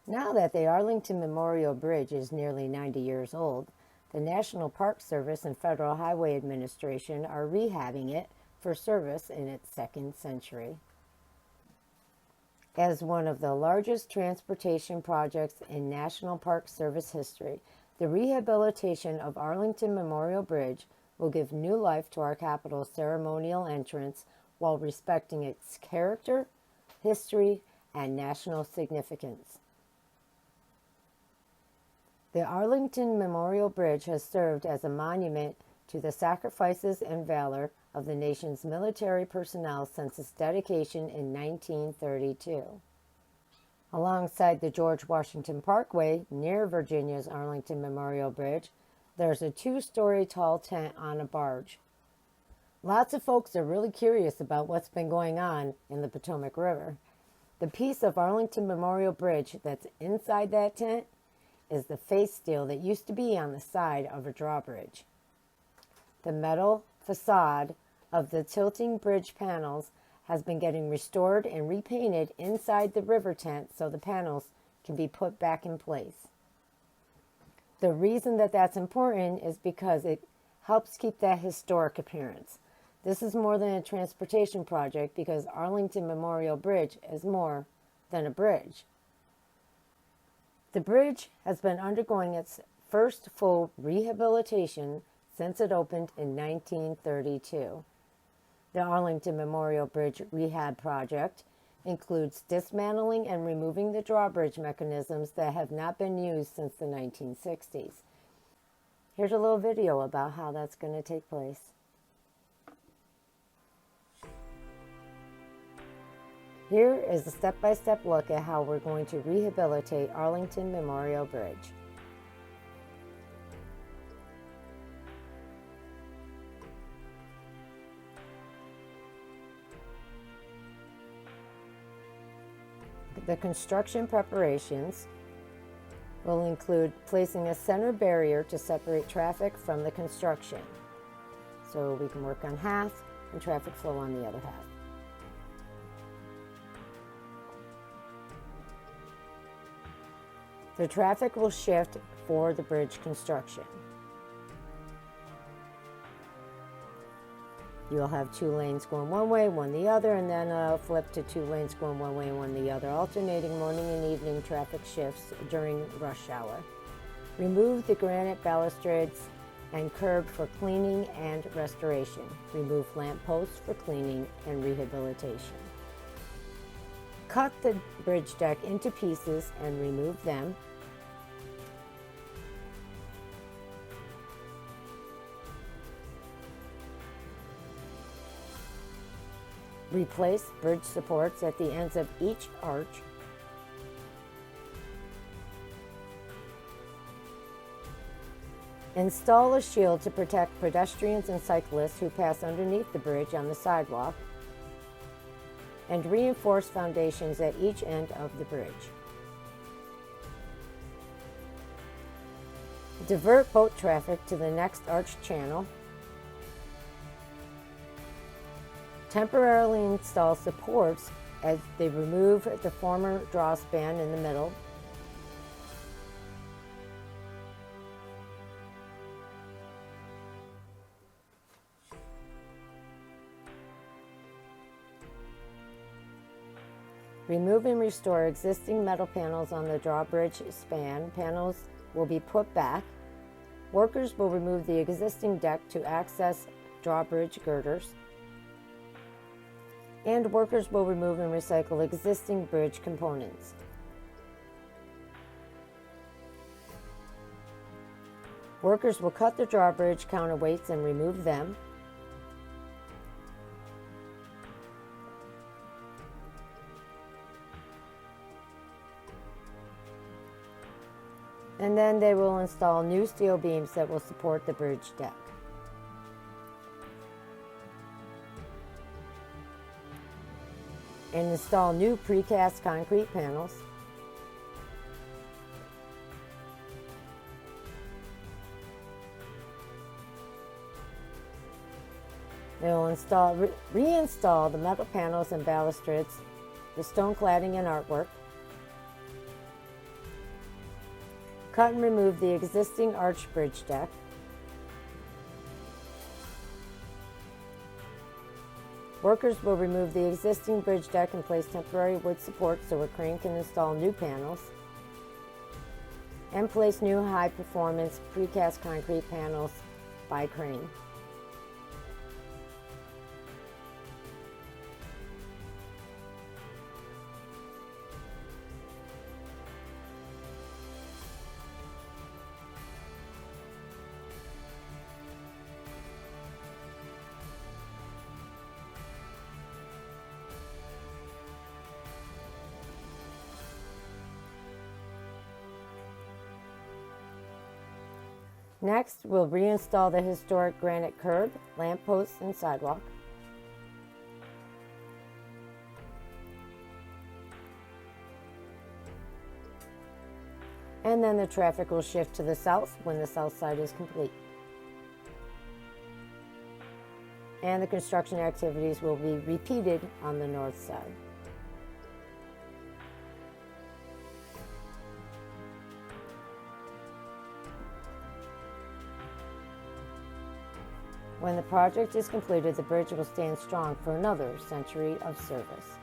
Now that the Arlington Memorial Bridge is nearly 90 years old, the National Park Service and Federal Highway Administration are rehabbing it for service in its second century. As one of the largest transportation projects in National Park Service history, the rehabilitation of Arlington Memorial Bridge will give new life to our capital's ceremonial entrance while respecting its character, history, and national significance. The Arlington Memorial Bridge has served as a monument to the sacrifices and valor of the nation's military personnel since its dedication in 1932. Alongside the George Washington Parkway, near Virginia's Arlington Memorial Bridge, there's a 2-story tall tent on a barge. Lots of folks are really curious about what's been going on in the Potomac River. The piece of Arlington Memorial Bridge that's inside that tent is the face steel that used to be on the side of a drawbridge. The metal facade of the tilting bridge panels has been getting restored and repainted inside the river tent so the panels can be put back in place. The reason that that's important is because it helps keep that historic appearance. This is more than a transportation project because Arlington Memorial Bridge is more than a bridge. The bridge has been undergoing its first full rehabilitation since it opened in 1932. The Arlington Memorial Bridge Rehab Project includes dismantling and removing the drawbridge mechanisms that have not been used since the 1960s. Here's a little video about how that's going to take place. Here is a step-by-step look at how we're going to rehabilitate Arlington Memorial Bridge. The construction preparations will include placing a center barrier to separate traffic from the construction, so we can work on half and traffic flow on the other half. The traffic will shift for the bridge construction. You'll have 2 lanes going one way, one the other, and then flip to 2 lanes going one way and one the other, alternating morning and evening traffic shifts during rush hour. Remove the granite balustrades and curb for cleaning and restoration. Remove lamp posts for cleaning and rehabilitation. Cut the bridge deck into pieces and remove them. Replace bridge supports at the ends of each arch. Install a shield to protect pedestrians and cyclists who pass underneath the bridge on the sidewalk. And reinforce foundations at each end of the bridge. Divert boat traffic to the next arch channel. Temporarily install supports as they remove the former drawspan in the middle. Remove and restore existing metal panels on the drawbridge span. Panels will be put back. Workers will remove the existing deck to access drawbridge girders. And workers will remove and recycle existing bridge components. Workers will cut the drawbridge counterweights and remove them. And then they will install new steel beams that will support the bridge deck. And install new precast concrete panels. They will reinstall the metal panels and balustrades, the stone cladding and artwork. Cut and remove the existing arch bridge deck. Workers will remove the existing bridge deck and place temporary wood supports so a crane can install new panels, and place new high-performance precast concrete panels by crane. Next, we'll reinstall the historic granite curb, lampposts, and sidewalk. And then the traffic will shift to the south when the south side is complete. And the construction activities will be repeated on the north side. When the project is completed, the bridge will stand strong for another century of service.